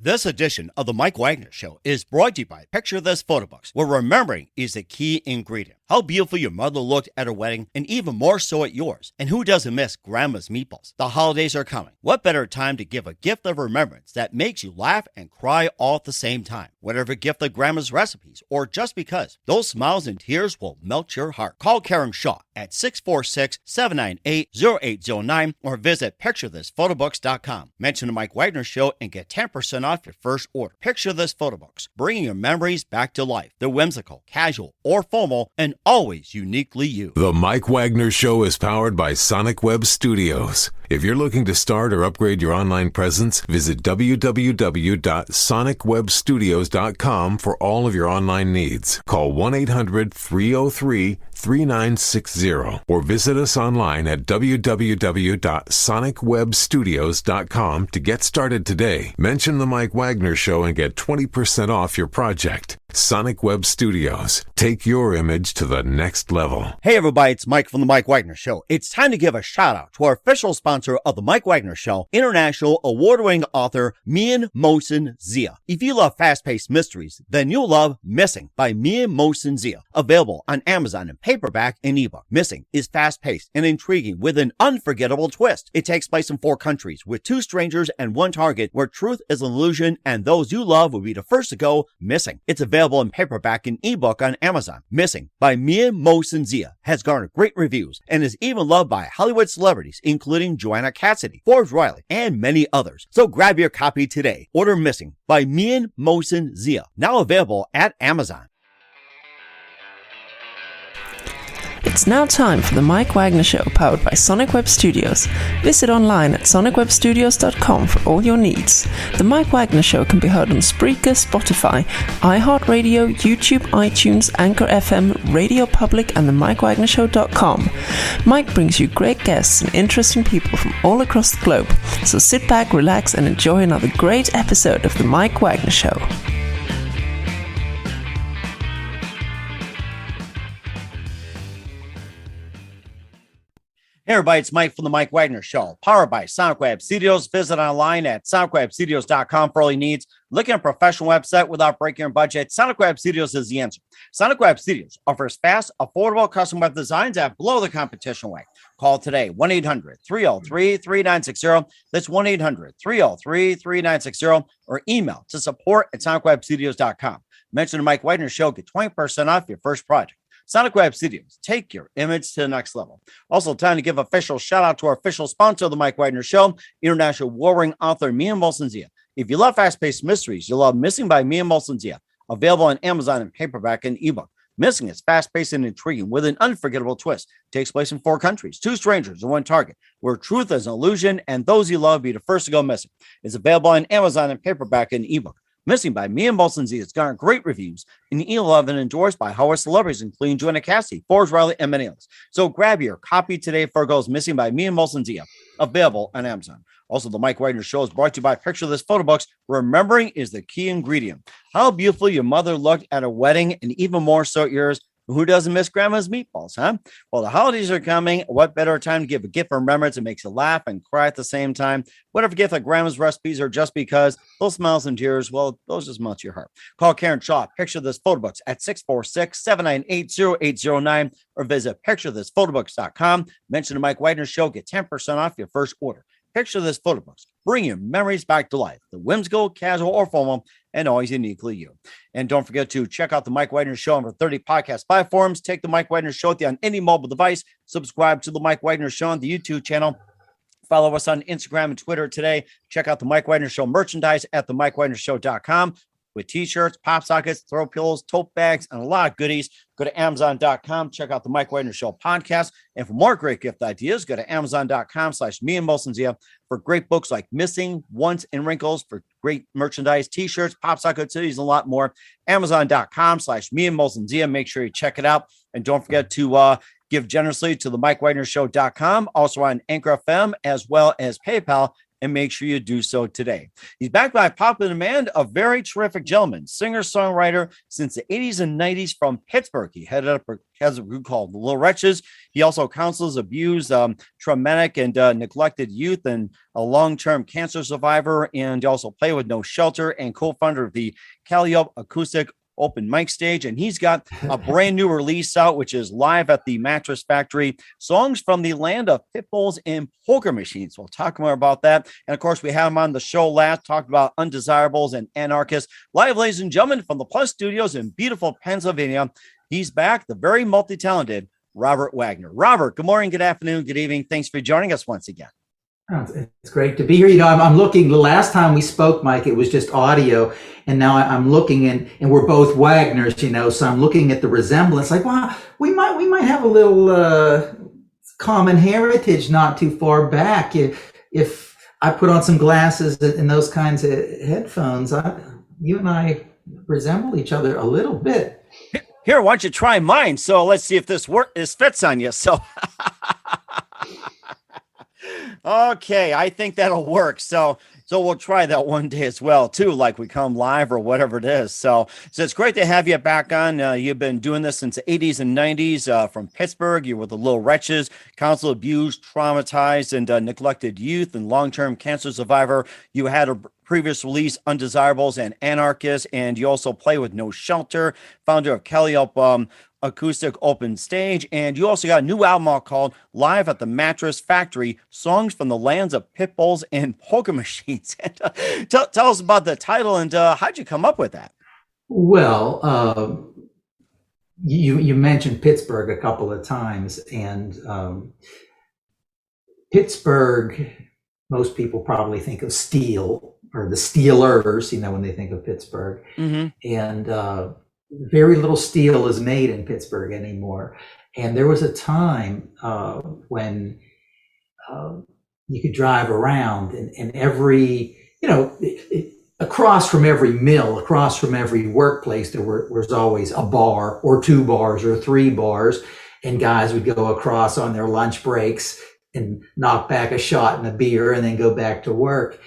This edition of the Mike Wagner Show is brought to you by Picture This Photo Books, where remembering is the key ingredient. How beautiful your mother looked at her wedding, and even more so at yours. And who doesn't miss Grandma's meatballs? The holidays are coming. What better time to give a gift of remembrance that makes you laugh and cry all at the same time? Whatever gift of Grandma's recipes, or just because, those smiles and tears will melt your heart. Call Karen Shaw at 646-798-0809 or visit picturethisphotobooks.com. Mention the Mike Wagner Show and get 10% off your first order. Picture This Photo Books, bringing your memories back to life. They're whimsical, casual, or formal, and always uniquely you. The Mike Wagner Show is powered by Sonic Web Studios. If you're looking to start or upgrade your online presence, visit www.sonicwebstudios.com for all of your online needs. Call 1-800-303-3960 or visit us online at www.sonicwebstudios.com to get started today. Mention the Mike Wagner Show and get 20% off your project. Sonic Web Studios. Take your image to the next level. Hey everybody, it's Mike from the Mike Wagner Show. It's time to give a shout out to our official sponsor of the Mike Wagner Show, international award-winning author Mian Mohsen Zia. If you love fast-paced mysteries, then you'll love Missing by Mian Mohsen Zia. Available on Amazon in paperback and ebook. Missing is fast-paced and intriguing with an unforgettable twist. It takes place in 4 countries with 2 strangers and 1 target where truth is an illusion and those you love will be the first to go missing. It's available in paperback and ebook on Amazon. Missing by Mian Mohsen Zia has garnered great reviews and is even loved by Hollywood celebrities including Joanna Cassidy, Forbes Riley, and many others. So grab your copy today. Order Missing by Mian Mohsen Zia, now available at Amazon. It's now time for the Mike Wagner Show, powered by Sonic Web Studios. Visit online at sonicwebstudios.com for all your needs. The Mike Wagner Show can be heard on Spreaker, Spotify, iHeartradio, YouTube, iTunes, Anchor FM, Radio Public, and the mikewagnershow.com. Mike brings you great guests and interesting people from all across the globe. So sit back, relax, and enjoy another great episode of the Mike Wagner Show. Hey everybody, it's Mike from the Mike Wagner Show, powered by Sonic Web Studios. Visit online at sonicwebstudios.com for all your needs. Looking at a professional website without breaking your budget? Sonic Web Studios is the answer. Sonic Web Studios offers fast, affordable custom web designs at below the competition rate. Call today, 1-800-303-3960. That's 1-800-303-3960, or email to support@sonicwebstudios.com. Mention the Mike Wagner Show, get 20% off your first project. Sonic Web Studios, take your image to the next level. Also, time to give official shout out to our official sponsor of the Mike Wagner Show, international warring author Mian Mohsen Zia. If you love fast-paced mysteries, you'll love Missing by Mian Mohsen Zia, available on Amazon in paperback and ebook. Missing is fast-paced and intriguing with an unforgettable twist. It takes place in 4 countries, 2 strangers and 1 target, where truth is an illusion and those you love be the first to go missing. It's available on Amazon in paperback and ebook. Missing by Mian Mohsen Zia has garnered great reviews and loved and endorsed by Hollywood celebrities, including Joanna Cassidy, Forbes Riley, and many others. So grab your copy today for goes Missing by Mian Mohsen Zia, available on Amazon. Also, the Mike Wagner Show is brought to you by Picture This Photo Books. Remembering is the key ingredient. How beautiful your mother looked at a wedding, and even more so at yours. Who doesn't miss Grandma's meatballs, huh? Well, the holidays are coming. What better time to give a gift of remembrance that makes you laugh and cry at the same time? Whatever gift like Grandma's recipes or just because, those smiles and tears, well, those just melt your heart. Call Karen Shaw, Picture This Photo Books at 646-798-0809 or visit picturethisphotobooks.com. Mention the Mike Wagner Show, get 10% off your first order. Picture This Photo Books, bring your memories back to life. The whimsical, casual, or formal, and always uniquely you. And don't forget to check out the Mike Wagner Show on over 30 podcast platforms. Take the Mike Wagner Show with you on any mobile device. Subscribe to the Mike Wagner Show on the YouTube channel. Follow us on Instagram and Twitter today. Check out the Mike Wagner Show merchandise at themikewagnershow.com with t-shirts, pop sockets, throw pillows, tote bags, and a lot of goodies. Go to amazon.com. Check out the Mike Wagner Show podcast. And for more great gift ideas, go to amazon.com/Mian Mohsen Zia for great books like Missing, Once, and Wrinkles, for great merchandise, t-shirts, pop socket cities, and a lot more. Amazon.com/Mian Mohsen Zia. Make sure you check it out. And don't forget to give generously to the mikewagnershow.com. Also on Anchor FM, as well as PayPal and make sure you do so today. He's backed by popular demand, a very terrific gentleman, singer-songwriter since the 80s and 90s from Pittsburgh. He has a group called Little Wretches. He also counsels abused, traumatic, and neglected youth, and a long-term cancer survivor, and also play with No Shelter, and co-founder of the Calliope Acoustic open mic stage. And he's got a brand new release out, which is Live at the Mattress Factory, songs from the land of pitbulls and poker machines. We'll talk more about that. And of course, we had him on the show last, talked about undesirables and anarchists. Live, ladies and gentlemen, from the Plus Studios in beautiful Pennsylvania, he's back, the very multi-talented Robert Wagner. Robert, good morning, good afternoon, good evening. Thanks for joining us once again. It's great to be here. I'm looking, the last time we spoke, Mike, it was just audio. And now I'm looking and we're both Wagners, so I'm looking at the resemblance like, wow, we might have a little common heritage not too far back. If I put on some glasses and those kinds of headphones, you and I resemble each other a little bit. Here, why don't you try mine? So let's see if this fits on you. So okay, I think that'll work. So we'll try that one day as well, too, like we come live or whatever it is. So it's great to have you back on. You've been doing this since the 80s and 90s from Pittsburgh. You were the Little Wretches, counsel abused, traumatized, and neglected youth and long-term cancer survivor. You had a previous release, Undesirables and Anarchists, and you also play with No Shelter, founder of Calliope Acoustic Open Stage, and you also got a new album out called Live at the Mattress Factory, songs from the lands of pitbulls and poker machines. And, tell us about the title and how'd you come up with that? Well, you mentioned Pittsburgh a couple of times, and Pittsburgh, most people probably think of steel or the Steelers, when they think of Pittsburgh. Mm-hmm. And very little steel is made in Pittsburgh anymore. And there was a time when you could drive around and every, across from every mill, across from every workplace, there was always a bar or two bars or three bars. And guys would go across on their lunch breaks and knock back a shot and a beer and then go back to work.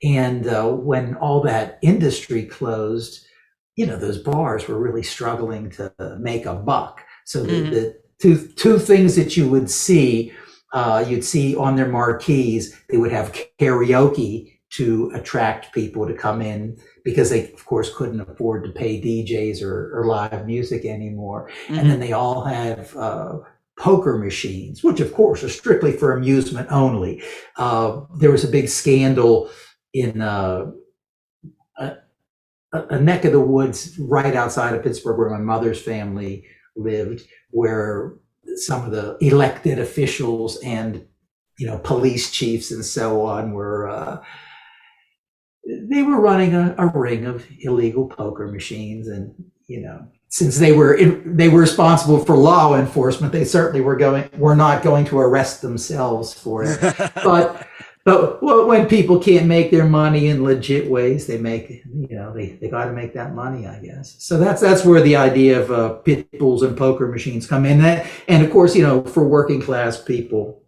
And when all that industry closed, those bars were really struggling to make a buck. So the two things that you would see, you'd see on their marquees, they would have karaoke to attract people to come in because they, of course, couldn't afford to pay DJs or live music anymore. Mm-hmm. And then they all have poker machines, which, of course, are strictly for amusement only. There was a big scandal in a neck of the woods right outside of Pittsburgh where my mother's family lived, where some of the elected officials and, police chiefs and so on were, they were running a ring of illegal poker machines. And, since they were responsible for law enforcement, they certainly were not going to arrest themselves for it. But when people can't make their money in legit ways, they got to make that money, I guess. So that's where the idea of pit bulls and poker machines come in. And of course, for working class people,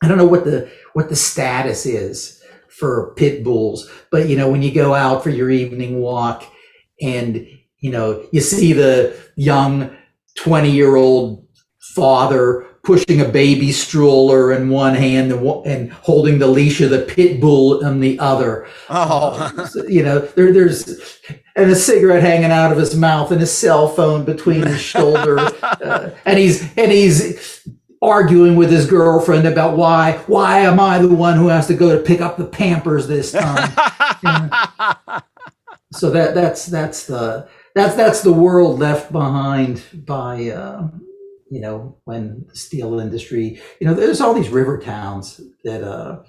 I don't know what the status is for pit bulls, but when you go out for your evening walk and you see the young 20-year-old father pushing a baby stroller in one hand and holding the leash of the pit bull in the other. Oh, there's and a cigarette hanging out of his mouth and a cell phone between his shoulder, and he's arguing with his girlfriend about why am I the one who has to go to pick up the Pampers this time? So that's the world left behind by. When the steel industry, there's all these river towns that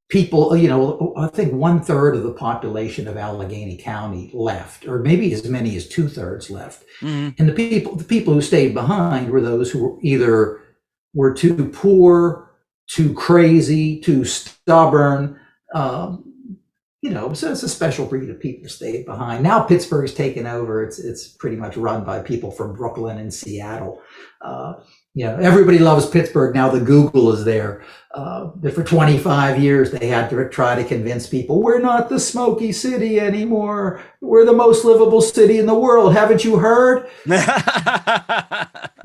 people, I think 1/3 of the population of Allegheny County left, or maybe as many as 2/3 left. Mm-hmm. And the people who stayed behind were those who either were too poor, too crazy, too stubborn, So it's a special breed of people stayed behind. Now Pittsburgh's taken over. It's pretty much run by people from Brooklyn and Seattle. Everybody loves Pittsburgh. Now the Google is there. But for 25 years, they had to try to convince people, we're not the smoky city anymore. We're the most livable city in the world. Haven't you heard?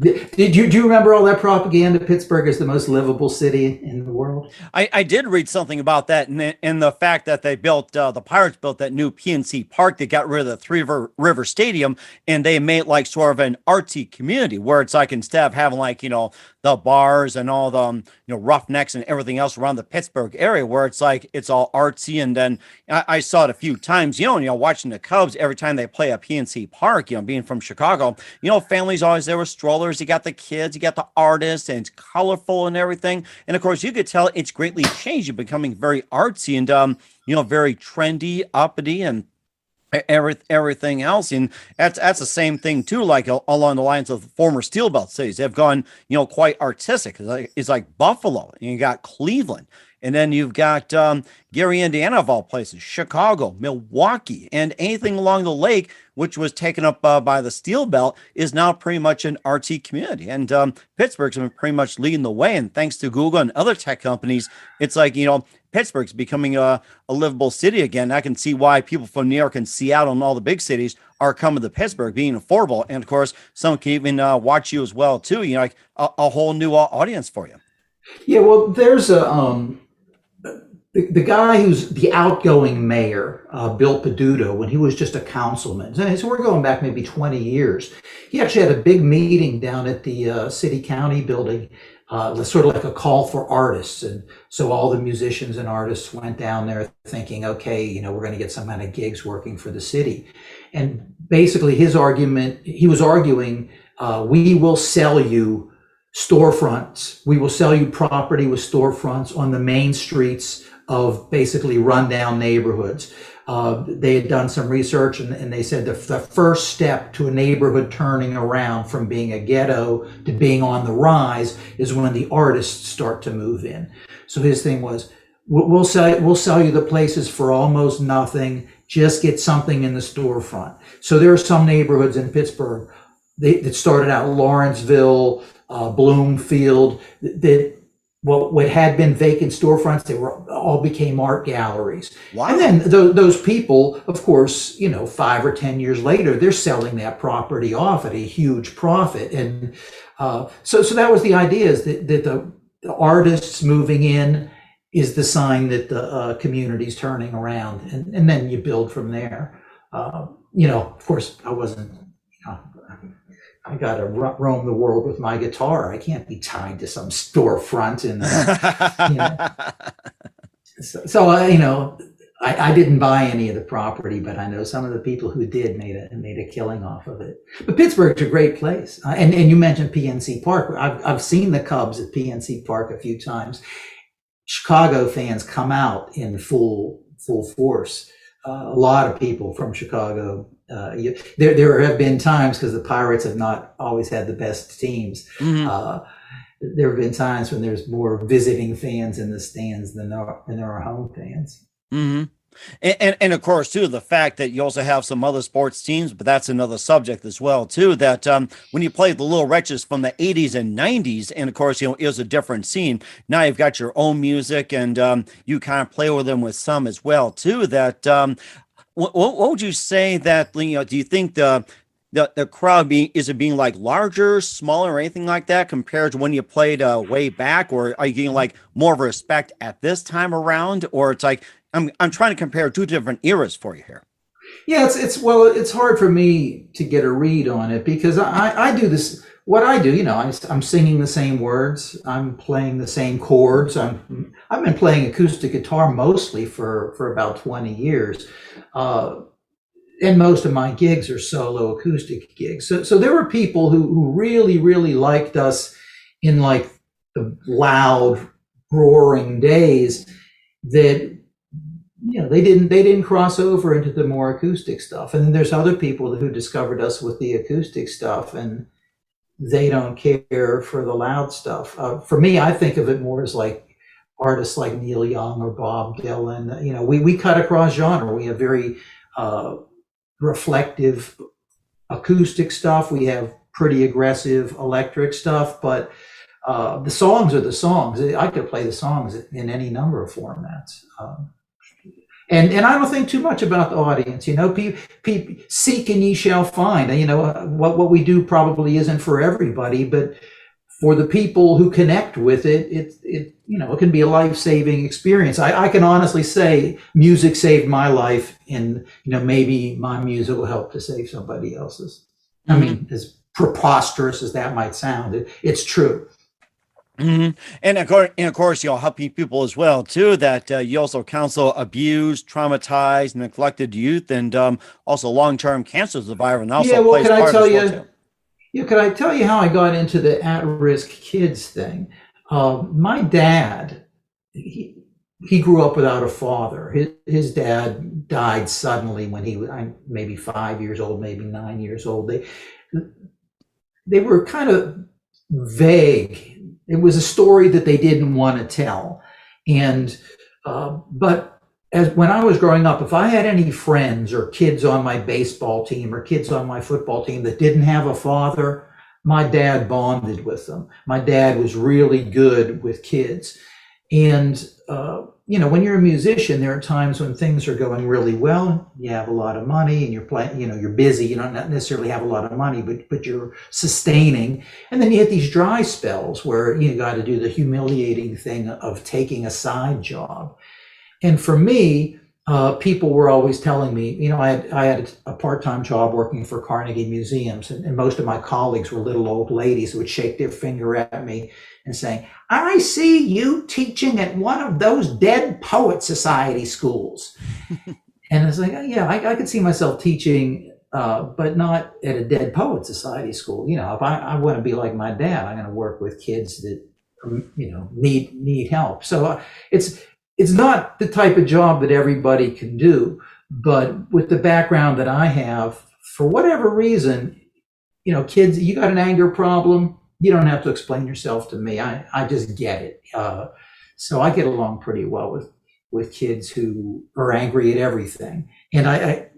Do you remember all that propaganda? Pittsburgh is the most livable city in the world. I did read something about that, and the fact that they built the Pirates built that new PNC Park. They got rid of the Three River Stadium, and they made like sort of an artsy community where it's like, instead of having like the bars and all the roughnecks and everything else around the Pittsburgh area, where it's like it's all artsy. And then I saw it a few times, watching the Cubs every time they play at PNC Park. Being from Chicago, families always there with strollers. You got the kids, you got the artists, and it's colorful and everything. And of course, you could tell it's greatly changed, becoming very artsy and very trendy, uppity, and everything else. And that's the same thing too, like along the lines of the former steel belt cities. They've gone quite artistic. It's like Buffalo, and you got Cleveland, and then you've got Gary, Indiana, of all places, Chicago, Milwaukee, and anything along the lake, which was taken up by the steel belt, is now pretty much an artsy community. And Pittsburgh's been pretty much leading the way. And thanks to Google and other tech companies, it's like, Pittsburgh's becoming a livable city again. I can see why people from New York and Seattle and all the big cities are coming to Pittsburgh, being affordable. And of course, some can even watch you as well too. Like a whole new audience for you. Yeah, well, there's the guy who's the outgoing mayor, Bill Peduto, when he was just a councilman. So we're going back maybe 20 years. He actually had a big meeting down at the city county building. Sort of like a call for artists. And so all the musicians and artists went down there thinking, okay, we're going to get some kind of gigs working for the city. And basically he was arguing, we will sell you storefronts. We will sell you property with storefronts on the main streets of basically rundown neighborhoods. They had done some research and they said the first step to a neighborhood turning around from being a ghetto to being on the rise is when the artists start to move in. So his thing was, we'll sell you the places for almost nothing. Just get something in the storefront. So there are some neighborhoods in Pittsburgh that started out Lawrenceville, Bloomfield, that what had been vacant storefronts, they all became art galleries. Wow. And then those people, of course, 5 or 10 years later, they're selling that property off at a huge profit. And so that was the idea, is that the artists moving in is the sign that the community's turning around, and then you build from there. Of course, I wasn't. I got to roam the world with my guitar. I can't be tied to some storefront. And I didn't buy any of the property, but I know some of the people who did made a killing off of it. But Pittsburgh's a great place. And you mentioned PNC Park. I've seen the Cubs at PNC Park a few times. Chicago fans come out in full force. A lot of people from Chicago. There have been times, because the Pirates have not always had the best teams. Mm-hmm. There have been times when there's more visiting fans in the stands than there are home fans. Mm-hmm. And of course, too, the fact that you also have some other sports teams, but that's another subject as well, too, that when you played the Little Wretches from the 80s and 90s, and of course, it was a different scene. Now you've got your own music, and you kind of play with them with some as well, too, that what would you say that, do you think the crowd being like larger, smaller, or anything like that compared to when you played way back? Or are you getting like more respect at this time around? Or it's like, I'm trying to compare two different eras for you here. Yeah, it's hard for me to get a read on it, because I do this. What I do, I'm singing the same words. I'm playing the same chords. I've been playing acoustic guitar mostly for about 20 years. And most of my gigs are solo acoustic gigs. So there were people who really, really liked us in like the loud, roaring days that, they didn't cross over into the more acoustic stuff. And then there's other people who discovered us with the acoustic stuff, and they don't care for the loud stuff. For me, I think of it more as like artists like Neil Young or Bob Dylan. You know, we cut across genre. We have very reflective acoustic stuff. We have pretty aggressive electric stuff, but the songs are the songs. I could play the songs in any number of formats. And I don't think too much about the audience. You know, seek and ye shall find. You know, what we do probably isn't for everybody, but for the people who connect with it, it you know, it can be a life-saving experience. I can honestly say music saved my life, and you know, maybe my music will help to save somebody else's. I mean, as preposterous as that might sound, it's true. And of course, you're helping people as well too. That you also counsel abused, traumatized, neglected youth, and also long-term cancer survivor. And also, well, can I tell you? Too. Yeah, can I tell you how I got into the at-risk kids thing? My dad, he grew up without a father. His dad died suddenly when he was maybe 5 years old, maybe 9 years old. They were kind of vague. It was a story that they didn't want to tell. And but when I was growing up, if I had any friends or kids on my baseball team or kids on my football team that didn't have a father, my dad bonded with them. My dad was really good with kids. And you know, when you're a musician, there are times when things are going really well. You have a lot of money and you're playing, you know, you're busy. You don't necessarily have a lot of money, but you're sustaining. And then you hit these dry spells where you got to do the humiliating thing of taking a side job. And for me, people were always telling me, you know, I had a part-time job working for Carnegie Museums, and most of my colleagues were little old ladies who would shake their finger at me and saying, I see you teaching at one of those Dead Poet Society schools. And it's like, yeah, I could see myself teaching, but not at a Dead Poet Society school. You know, if I want to be like my dad, I'm going to work with kids that, you know, need help. So it's not the type of job that everybody can do, but with the background that I have, for whatever reason, you know, kids, you got an anger problem, you don't have to explain yourself to me. I just get it. So I get along pretty well with kids who are angry at everything. And I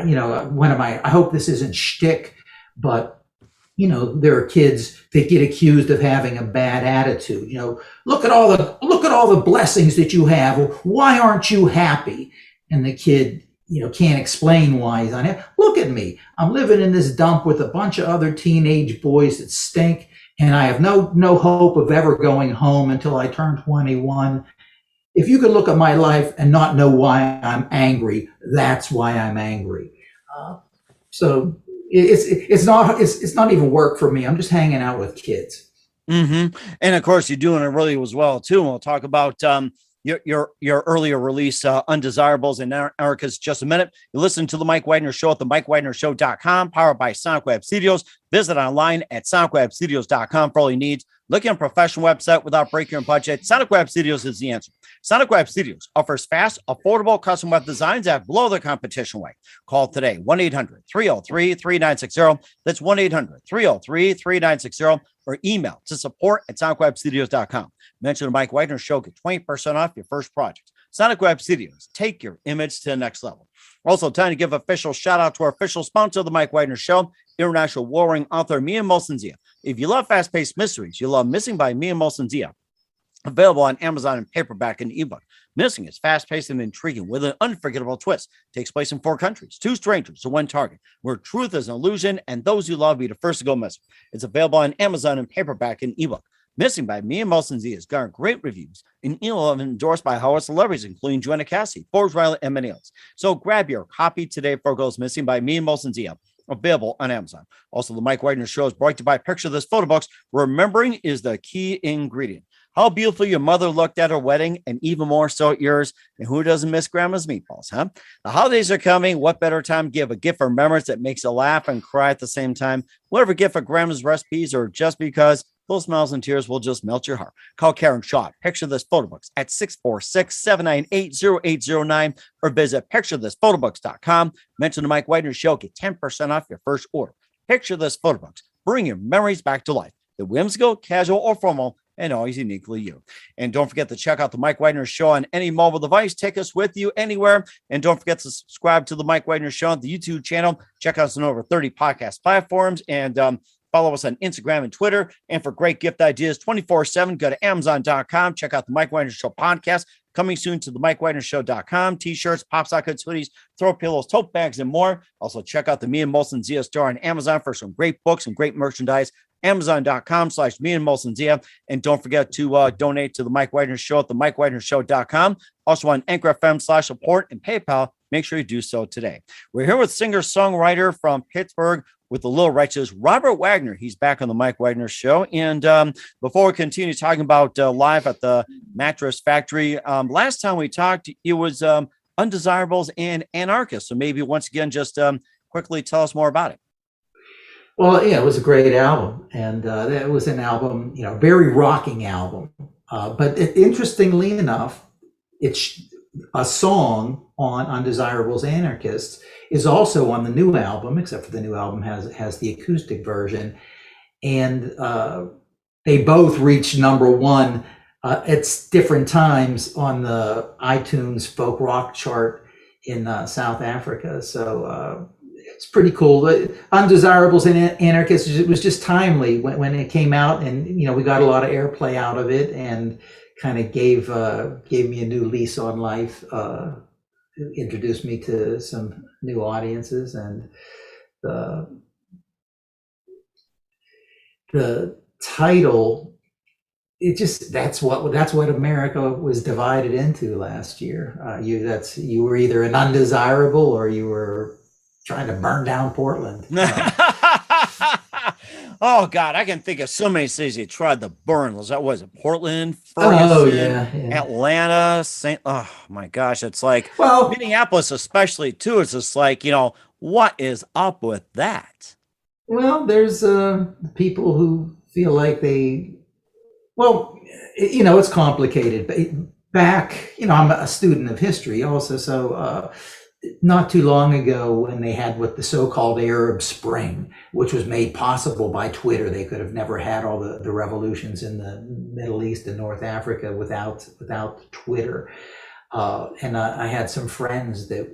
you know, I hope this isn't shtick, but you know, there are kids that get accused of having a bad attitude. You know, look at all the blessings that you have. Why aren't you happy? And the kid, you know, can't explain why he's unhappy. Look at me. I'm living in this dump with a bunch of other teenage boys that stink, and I have no hope of ever going home until I turn 21. If you could look at my life and not know why I'm angry, that's why I'm angry. So it's not even work for me. I'm just hanging out with kids. And of course, you're doing it really as well too. And we'll talk about your earlier release, Undesirables, and Erica's just a minute. You listen to the Mike Wagner Show at the mikewagnershow.com, powered by Sonic Web Studios. Visit online at sonicwebstudios.com for all your needs. Looking at a professional website without breaking your budget? Sonic Web Studios is the answer. Sonic Web Studios offers fast, affordable custom web designs that blow the competition away. Call today, 1-800-303-3960. That's 1-800-303-3960, or email to support@sonicwebstudios.com. Mention the Mike Wagner Show, get 20% off your first project. Sonic Web Studios, take your image to the next level. Also, time to give official shout out to our official sponsor of the Mike Wagner Show, international warring author Mia Molson-Zia. If you love fast-paced mysteries, you love Missing by Mia Molson-Zia. Available on Amazon in paperback and ebook. Missing is fast-paced and intriguing with an unforgettable twist. Takes place in 4 countries, 2 strangers to 1 target, where truth is an illusion and those you love be the first to go missing. It's available on Amazon in paperback and ebook. Missing by Mia Molson-Zia has garnered great reviews and endorsed by Howard celebrities, including Joanna Cassie, Forbes Riley, and many others. So grab your copy today for Goes Missing by Mia Molson-Zia. Available on Amazon. Also, the Mike Wagner Show is brought to you by Picture This Photo Books. Remembering is the key ingredient. How beautiful your mother looked at her wedding, and even more so at yours. And who doesn't miss grandma's meatballs, huh? The holidays are coming. What better time to give a gift for remembrance that makes you laugh and cry at the same time? Whatever gift for grandma's recipes, or just because those smiles and tears will just melt your heart. Call Karen Shaw. Picture This Photo Books at 646-798-0809, or visit picturethisphotoBooks.com. Mention the Mike Wagner Show. Get 10% off your first order. Picture This Photo Books. Bring your memories back to life. The whimsical, casual, or formal and always uniquely you. And don't forget to check out the Mike Wagner Show on any mobile device. Take us with you anywhere. And don't forget to subscribe to the Mike Wagner Show on the YouTube channel. Check us on over 30 podcast platforms, and follow us on Instagram and Twitter. And for great gift ideas 24/7, go to Amazon.com. Check out the Mike Wagner Show podcast. Coming soon to the mikewagnershow.com. T-shirts, pop sockets, hoodies, throw pillows, tote bags, and more. Also, check out the Me and Molson Zia store on Amazon for some great books and great merchandise. Amazon.com/Me and Molson Zia. And don't forget to donate to the Mike Wagner Show at the mikewagnershow.com. Also on anchorfm/support and PayPal. Make sure you do so today. We're here with singer-songwriter from Pittsburgh with the Little Wretches, Robert Wagner. He's back on the Mike Wagner Show. And before we continue talking about live at the Mattress Factory, last time we talked, it was Undesirables and Anarchists. So maybe once again, just quickly tell us more about it. Well, yeah, it was a great album. And it was an album, very rocking album. But interestingly enough, it's a song on Undesirables Anarchists is also on the new album, except for the new album has the acoustic version. And they both reached number one at different times on the iTunes folk rock chart in South Africa. So it's pretty cool. Undesirables and Anarchists, it was just timely when it came out, and we got a lot of airplay out of it, and kind of gave me a new lease on life, introduced me to some new audiences, and the title, that's what America was divided into last year. You were either an undesirable or you were trying to burn down Portland. Oh God, I can think of so many cities you tried to burn. Was it Portland, Ferguson, Atlanta, oh my gosh, it's like, Minneapolis especially too. It's just like, what is up with that? Well, there's people who feel like it's complicated. But back, I'm a student of history also, so not too long ago, when they had what the so-called Arab Spring, which was made possible by Twitter, they could have never had all the revolutions in the Middle East and North Africa without Twitter. And I had some friends that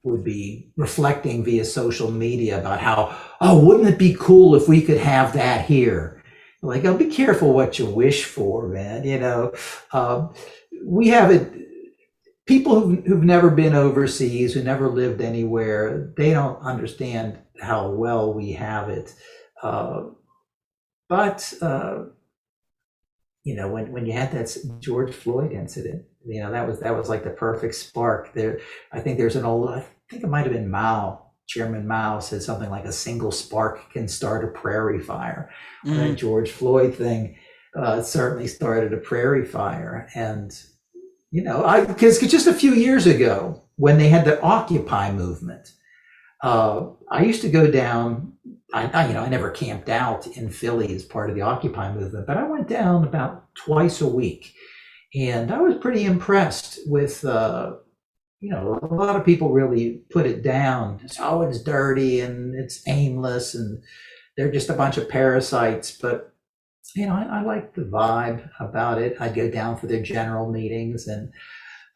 would be reflecting via social media about how, wouldn't it be cool if we could have that here? Like, be careful what you wish for, man. We have it. People who've never been overseas, who never lived anywhere, they don't understand how well we have it. But when you had that George Floyd incident, that was like the perfect spark. I think it might have been Chairman Mao said something like a single spark can start a prairie fire. Mm-hmm. That George Floyd thing certainly started a prairie fire. And because just a few years ago, when they had the Occupy movement, I used to go down. I never camped out in Philly as part of the Occupy movement, but I went down about twice a week, and I was pretty impressed with. A lot of people really put it down. It's dirty and it's aimless, and they're just a bunch of parasites. But I like the vibe about it. I'd go down for their general meetings, and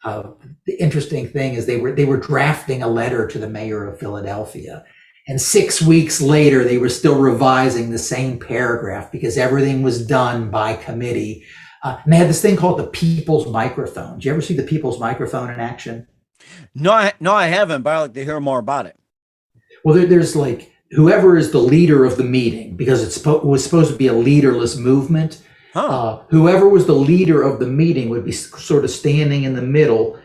the interesting thing is they were drafting a letter to the mayor of Philadelphia, and 6 weeks later they were still revising the same paragraph because everything was done by committee. And they had this thing called the People's Microphone. Did you ever see the People's Microphone in action? No, I haven't, but I'd like to hear more about it. Well, there's like, whoever is the leader of the meeting, because it was supposed to be a leaderless movement. Whoever was the leader of the meeting would be sort of standing in the middle,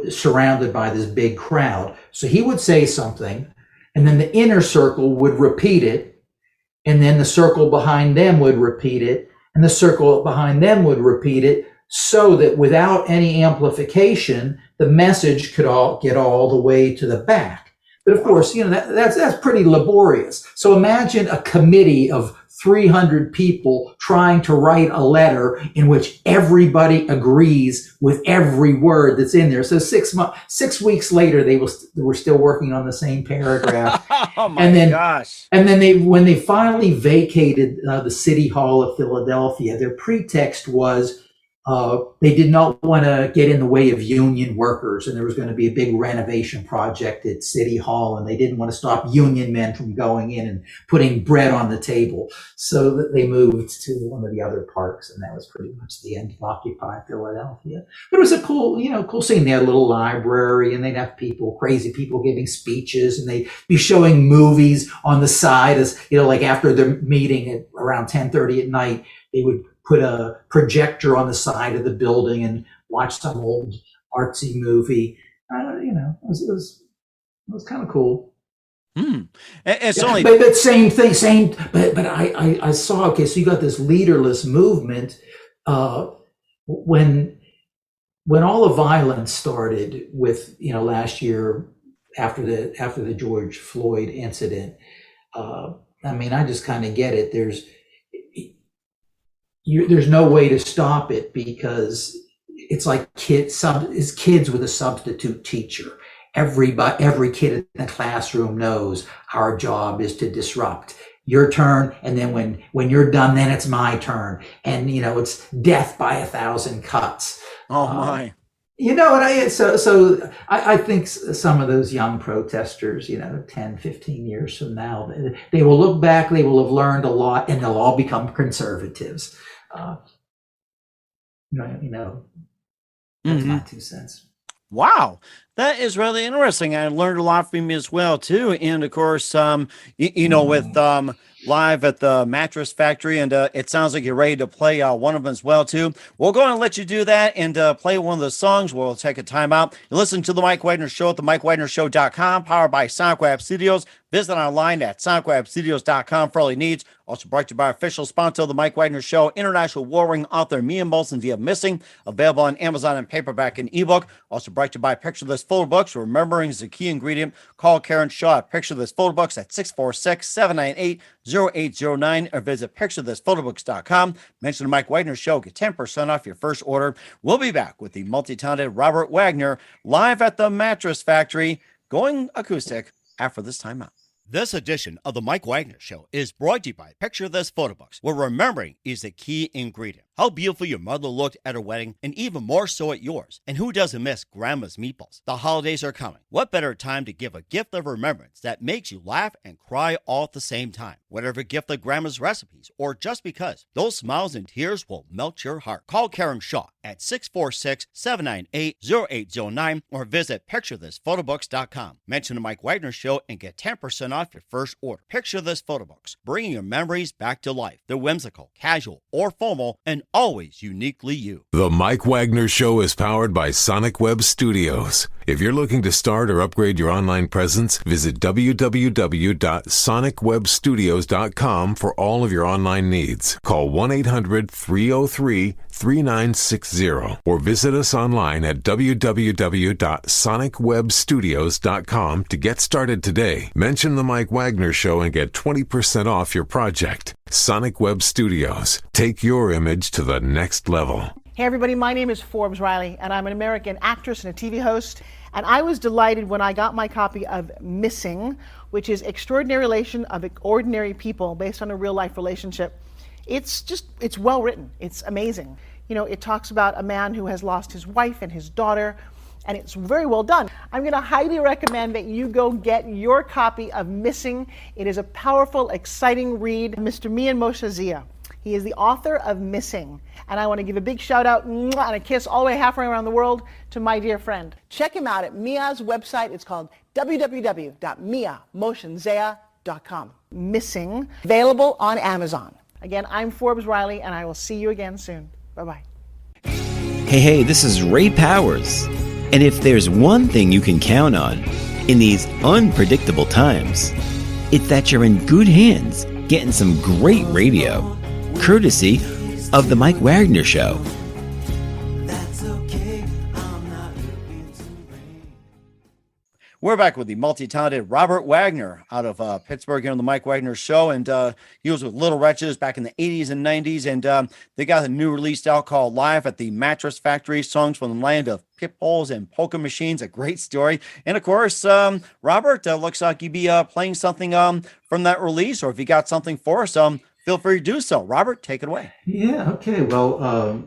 surrounded by this big crowd. So he would say something, and then the inner circle would repeat it, and then the circle behind them would repeat it, and the circle behind them would repeat it, so that without any amplification, the message could all get all the way to the back. But of course, that's pretty laborious. So imagine a committee of 300 people trying to write a letter in which everybody agrees with every word that's in there. So 6 weeks later, they were still working on the same paragraph. Oh my gosh. And then when they finally vacated the City Hall of Philadelphia, their pretext was they did not want to get in the way of union workers, and there was going to be a big renovation project at City Hall, and they didn't want to stop union men from going in and putting bread on the table. So that they moved to one of the other parks, and that was pretty much the end of Occupy Philadelphia. But it was a cool scene. They had a little library, and they'd have crazy people giving speeches, and they'd be showing movies on the side as, like after the meeting at around 10:30 at night, they would put a projector on the side of the building and watch some old artsy movie. It was kind of cool. It's only, but same thing. But I saw. Okay, so you got this leaderless movement. When all the violence started with last year after the George Floyd incident. I just kind of get it. There's no way to stop it because it's like kids with a substitute teacher. Every kid in the classroom knows our job is to disrupt. Your turn, and then when you're done, then it's my turn. And it's death by 1,000 cuts. Oh my. So I think some of those young protesters, 10, 15 years from now, they will look back, they will have learned a lot, and they'll all become conservatives. That's my 2 cents. Wow, that is really interesting. I learned a lot from you as well too, and of course, with Live at the Mattress Factory, and it sounds like you're ready to play one of them as well too. We'll go and let you do that and play one of the songs. We'll take a time out. You listen to the Mike Wagner Show at the mikewagnershow.com, powered by Sonic Web Studios. Visit online at sonicwebstudios.com for all your needs. Also brought to you by official sponsor of the Mike Wagner Show, international warring author Mia Molson via Missing, available on Amazon in paperback and ebook. Also brought to you by Picture This Photo Books. Remembering is the key ingredient. Call Karen Shaw at Picture This Photo Books at 646-798-0809 or visit picturethisphotobooks.com. Mention the Mike Wagner Show. Get 10% off your first order. We'll be back with the multi-talented Robert Wagner live at the Mattress Factory, going acoustic after this time out. This edition of the Mike Wagner Show is brought to you by Picture This Photo Books, where remembering is the key ingredient. How beautiful your mother looked at her wedding, and even more so at yours. And who doesn't miss Grandma's meatballs? The holidays are coming. What better time to give a gift of remembrance that makes you laugh and cry all at the same time? Whatever gift of Grandma's recipes, or just because, those smiles and tears will melt your heart. Call Karen Shaw at 646-798-0809 or visit picturethisphotobooks.com. Mention the Mike Wagner Show and get 10% off your first order. Picture This Photo Books, bringing your memories back to life. They're whimsical, casual, or formal, and always uniquely you. The Mike Wagner Show is powered by Sonic Web Studios. If you're looking to start or upgrade your online presence, visit www.sonicwebstudios.com for all of your online needs. Call 1-800-303-3960 or visit us online at www.sonicwebstudios.com to get started today. Mention the Mike Wagner Show and get 20% off your project. Sonic Web Studios. Take your image to the next level. Hey everybody, my name is Forbes Riley, and I'm an American actress and a TV host. And I was delighted when I got my copy of Missing, which is Extraordinary Relation of Ordinary People based on a real life relationship. It's well written. It's amazing. It talks about a man who has lost his wife and his daughter, and it's very well done. I'm going to highly recommend that you go get your copy of Missing. It is a powerful, exciting read. Mr. Mian Moshe Zia. He is the author of Missing. And I want to give a big shout out and a kiss all the way halfway around the world to my dear friend. Check him out at Mia's website. It's called www.miamotionzea.com. Missing, available on Amazon. Again, I'm Forbes Riley, and I will see you again soon. Bye-bye. Hey, this is Ray Powers. And if there's one thing you can count on in these unpredictable times, it's that you're in good hands getting some great radio, courtesy of The Mike Wagner Show. We're back with the multi-talented Robert Wagner out of Pittsburgh here on the Mike Wagner Show. And he was with Little Wretches back in the 80s and 90s. And they got a new release out called Live at the Mattress Factory, songs from the land of pitbulls and pokermachines. A great story. And of course, Robert, looks like you'd be playing something from that release, or if you got something for us, feel free to do so. Robert, take it away. Yeah, okay. Well,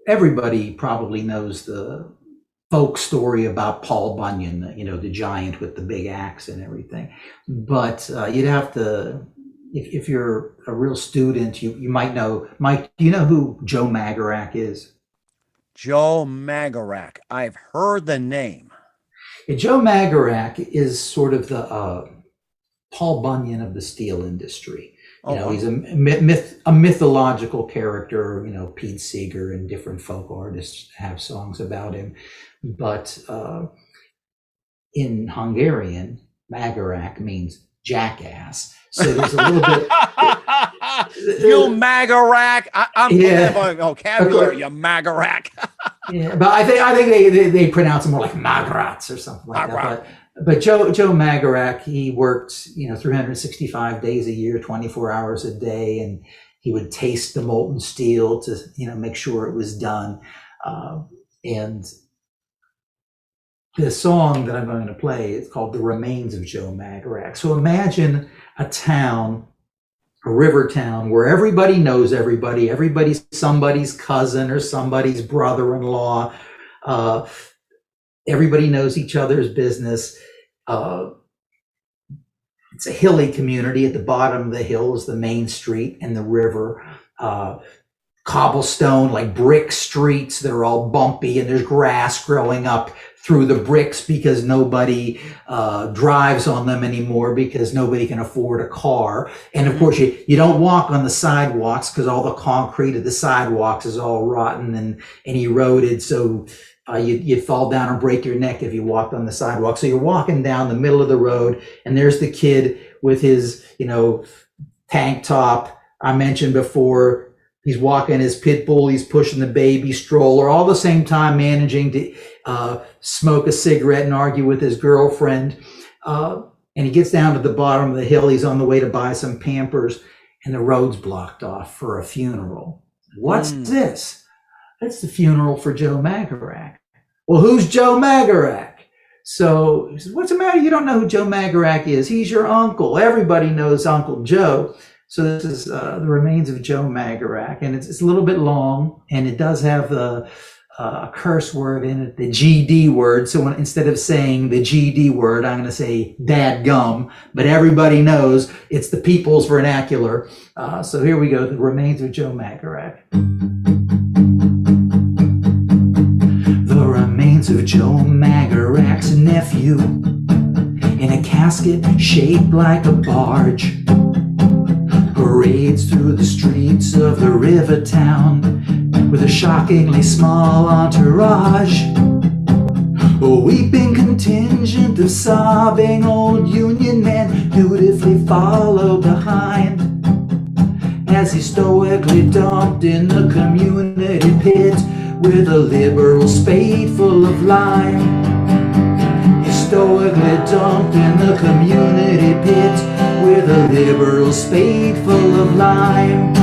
everybody probably knows the folk story about Paul Bunyan, you know, the giant with the big axe and everything. But you'd have to, if you're a real student, you might know. Mike, do you know who Joe Magarac is? Joe Magarac. I've heard the name. Yeah, Joe Magarac is sort of the Paul Bunyan of the steel industry. You know, he's a mythological character. You know, Pete Seeger and different folk artists have songs about him. But in Hungarian, Magarac means jackass. So there's a little bit. You Magarac. I'm my vocabulary. You Magarac. Yeah, but I think they pronounce it more like Magrats or something like that. But Joe Magarac, he worked 365 days a year, 24 hours a day, and he would taste the molten steel to make sure it was done. And the song that I'm going to play is called "The Remains of Joe Magarac." So imagine a town, a river town, where everybody knows everybody. Everybody's somebody's cousin or somebody's brother-in-law. Everybody knows each other's business. It's a hilly community. At the bottom of the hill is the main street and the river. Cobblestone, like brick streets. They're all bumpy, and there's grass growing up through the bricks because nobody drives on them anymore because nobody can afford a car. And of course, you don't walk on the sidewalks because all the concrete of the sidewalks is all rotten and eroded. So you'd fall down and break your neck if you walked on the sidewalk. So you're walking down the middle of the road, and there's the kid with his, tank top. I mentioned before, he's walking his pit bull, he's pushing the baby stroller, all the same time managing to smoke a cigarette and argue with his girlfriend. And he gets down to the bottom of the hill. He's on the way to buy some Pampers, and the road's blocked off for a funeral. What's this? It's the funeral for Joe Magarac. Well, who's Joe Magarac? So he says, what's the matter? You don't know who Joe Magarac is. He's your uncle. Everybody knows Uncle Joe. So this is The Remains of Joe Magarac. And it's a little bit long, and it does have a curse word in it, the GD word. So instead of saying the GD word, I'm going to say dadgum. But everybody knows it's the people's vernacular. So here we go, The Remains of Joe Magarac. The remains of Joe Magarac's nephew in a casket shaped like a barge parades through the streets of the river town with a shockingly small entourage. A weeping contingent of sobbing old Union men dutifully follow behind as he's stoically dumped in the community pit with a liberal spade full of lime. He's stoically dumped in the community pit with a liberal spade full of lime.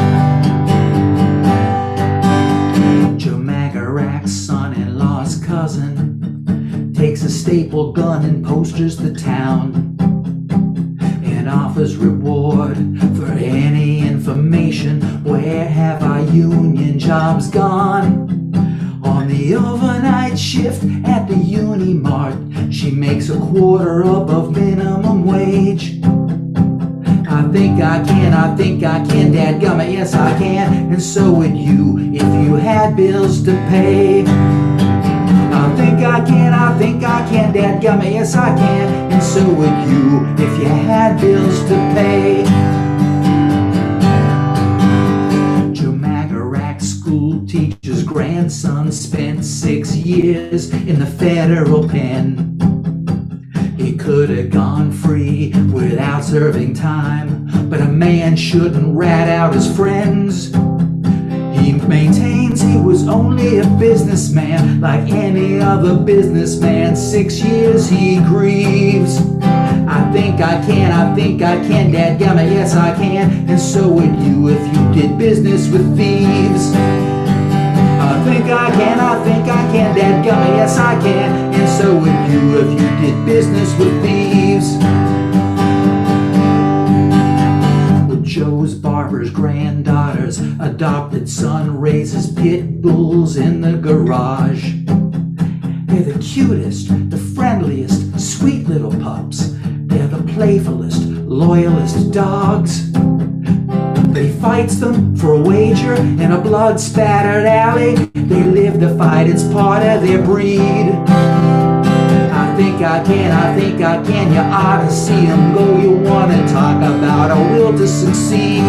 Joe Magarac's son-in-law's cousin takes a staple gun and posters the town and offers reward for any information. Where have our union jobs gone? On the overnight shift at the Unimart, she makes a quarter above minimum wage. I think I can, dadgummit, yes I can, and so would you if you had bills to pay. I think I can, dadgummit, yes I can, and so would you if you had bills to pay. Joe Magarac's school teacher's grandson spent 6 years in the federal pen. He could have gone free without serving time, but a man shouldn't rat out his friends. He He maintains he was only a businessman, like any other businessman. 6 years he grieves. I think I can, dadgummit, yes I can, and so would you if you did business with thieves. I think I can, dadgummit, yes I can, and so would you if you did business with thieves. Joe's barber's granddaughter's adopted son raises pit bulls in the garage. They're the cutest, the friendliest, sweet little pups. They're the playfulest, loyalist dogs. But he fights them for a wager in a blood-spattered alley. They live the fight, it's part of their breed. I think I can, you ought to see him go. You want to talk about a will to succeed.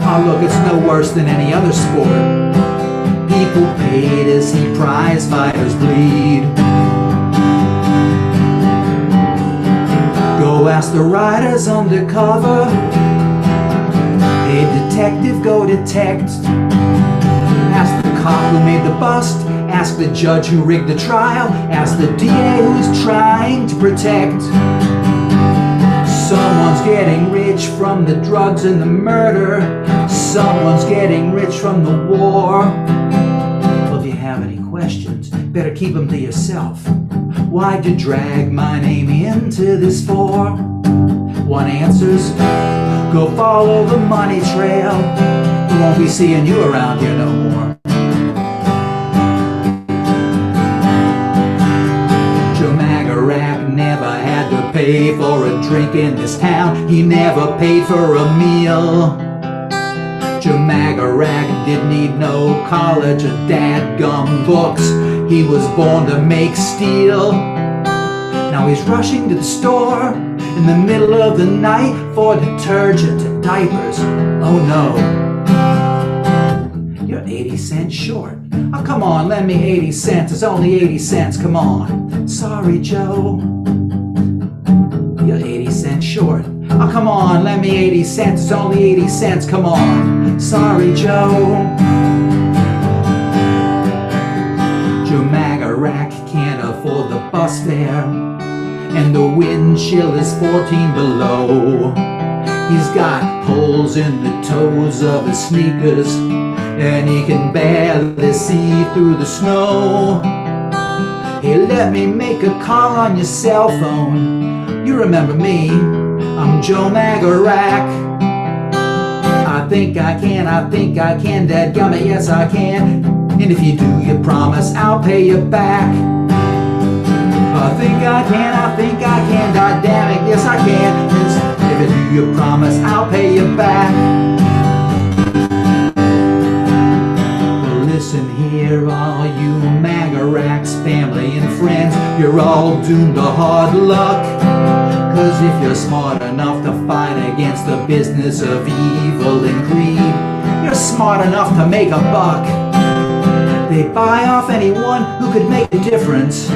Oh look, it's no worse than any other sport. People pay to see prize fighters bleed. Go ask the riders undercover. Hey detective, go detect. Ask the cop who made the bust. Ask the judge who rigged the trial. Ask the DA who's trying to protect. Someone's getting rich from the drugs and the murder. Someone's getting rich from the war. Well, if you have any questions, better keep them to yourself. Why'd you drag my name into this for? One answers, go follow the money trail. We won't be seeing you around here no more. Never had to pay for a drink in this town. He never paid for a meal. Joe Magarac didn't need no college or dadgum books. He was born to make steel. Now he's rushing to the store in the middle of the night for detergent and diapers. Oh no, you're 80 cents short. Oh come on, lend me 80 cents. It's only 80 cents, come on. Sorry, Joe. You're 80 cents short. Oh, come on, lend me 80 cents. It's only 80 cents, come on. Sorry, Joe. Joe Magarac can't afford the bus fare, and the wind chill is 14 below. He's got holes in the toes of his sneakers, and he can barely see through the snow. Hey, let me make a call on your cell phone. You remember me, I'm Joe Magarac. I think I can, dadgummit, yes I can. And if you do, you promise I'll pay you back. I think I can, goddamn it, yes I can. If you do, you promise I'll pay you back. Well, listen here, all you Magaracs, family and friends, you're all doomed to hard luck. 'Cause if you're smart enough to fight against the business of evil and greed, you're smart enough to make a buck. They buy off anyone who could make a difference.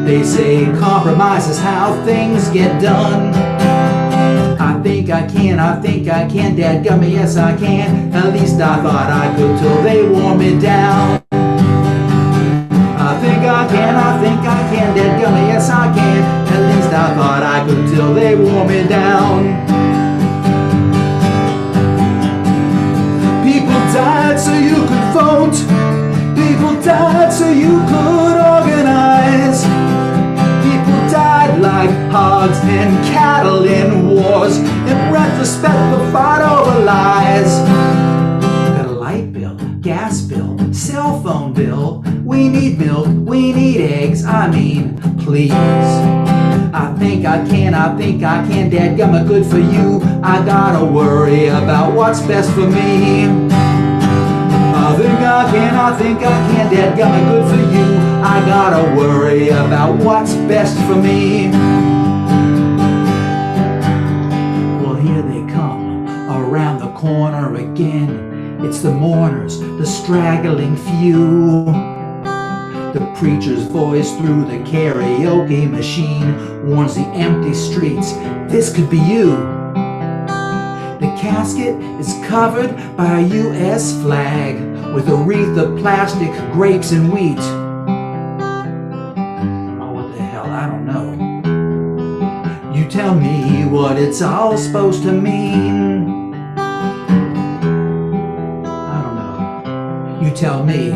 They say compromise is how things get done. I think I can, dadgummit, yes I can. At least I thought I could till they wore me down. I think I can, dadgummit, yes I can. At least I thought I could till they wore me down. People died so you could vote. People died so you could organize. People died like hogs and cattle in wars. In retrospect, the fight over lies. Got a light bill, gas bill, cell phone bill. We need milk, we need eggs, I mean, please. I think I can, dadgummit, good for you. I gotta worry about what's best for me. I think I can, dadgummit, good for you. I gotta worry about what's best for me. Well, here they come, around the corner again. It's the mourners, the straggling few. The preacher's voice through the karaoke machine warns the empty streets, this could be you. The casket is covered by a U.S. flag with a wreath of plastic, grapes, and wheat. Oh, what the hell? I don't know. You tell me what it's all supposed to mean. I don't know. You tell me.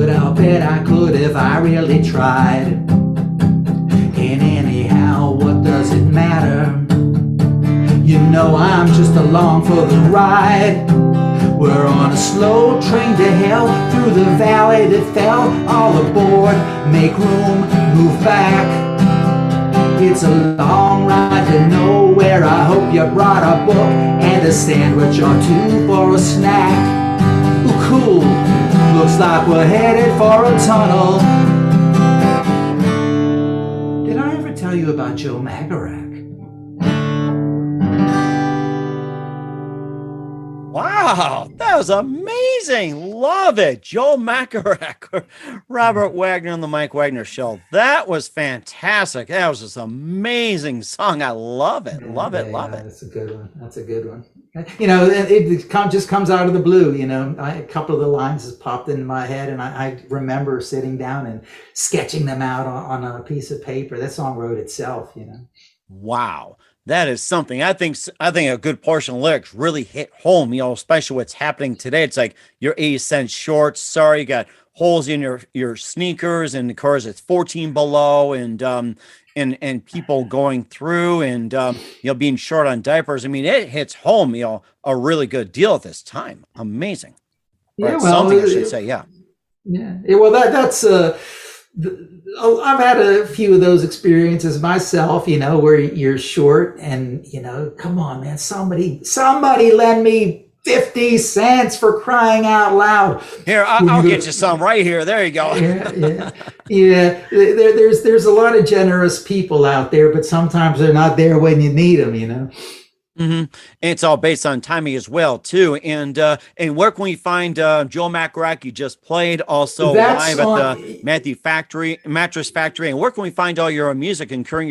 I'll bet I could if I really tried. And anyhow, what does it matter? You know I'm just along for the ride. We're on a slow train to hell through the valley that fell. All aboard, make room, move back. It's a long ride to nowhere. I hope you brought a book and a sandwich or two for a snack. Ooh, cool. Looks like we're headed for a tunnel. Did I ever tell you about Joe Magarac? Wow, that was amazing. Love it. Joe Magarac, Robert Wagner on the Mike Wagner Show. That was fantastic. That was just an amazing song. I love it. Love it. That's a good one. That's a good one. You know, it just comes out of the blue. You know, a couple of the lines just popped into my head, and I remember sitting down and sketching them out on a piece of paper. That song wrote itself, you know. Wow. That is something. I think a good portion of lyrics really hit home, you know, especially what's happening today. It's like your 80-cent shorts. Sorry, you got holes in your sneakers, and of course it's 14 below, and people going through, and you know, being short on diapers. I mean, it hits home, you know, a really good deal at this time. Amazing. Yeah, something I should say. Yeah. Yeah. Well, that's I've had a few of those experiences myself, you know, where you're short and, you know, come on, man, somebody lend me 50 cents, for crying out loud. Here, I'll get you some right here. There you go. Yeah. There's a lot of generous people out there, but sometimes they're not there when you need them, you know. Mm-hmm. it's all based on timing as well, too. And where can we find Joe Magarac? You just played also live at the Mattress Factory. And where can we find all your music and current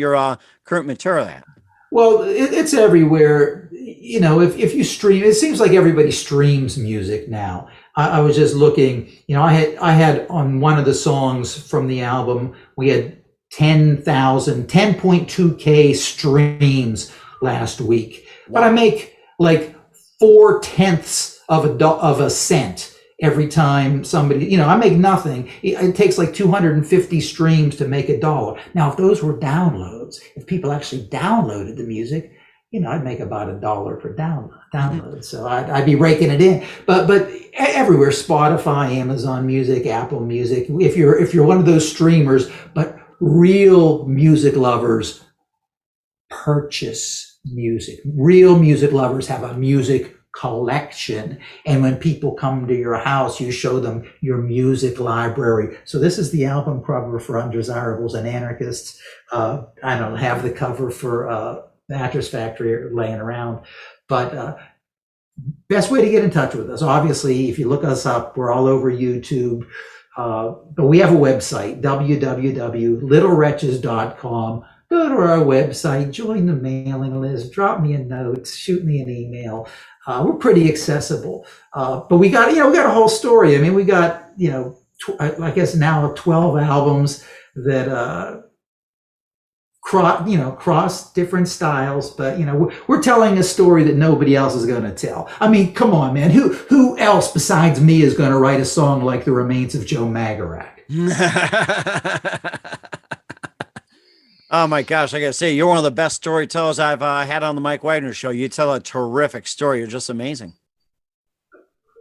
material at? Well, it's everywhere. You know, if you stream, it seems like everybody streams music now. I was just looking, you know, I had on one of the songs from the album, we had 10.2K streams last week. Wow. But I make like 0.4 of a cent every time somebody, you know, I make nothing. It takes like 250 streams to make $1. Now, if those were downloads, if people actually downloaded the music, you know, I'd make about $1 per download. So I'd be raking it in. But everywhere, Spotify, Amazon Music, Apple Music. If you're one of those streamers, but real music lovers purchase music. Real music lovers have a music collection, and when people come to your house, you show them your music library. So this is the album cover for Undesirables and Anarchists. I don't have the cover for Mattress Factory laying around, but best way to get in touch with us, obviously, if you look us up, we're all over YouTube, but we have a website, www.littlewretches.com. Go to our website, join the mailing list, drop me a note, shoot me an email. We're pretty accessible. But we got a whole story. I mean, we got, you know, I guess now 12 albums that cross different styles. But, you know, we're telling a story that nobody else is going to tell. I mean, come on, man. Who else besides me is going to write a song like The Remains of Joe Magarac? Oh my gosh, I gotta say, you're one of the best storytellers I've had on the Mike Wagner Show. You tell a terrific story. You're just amazing.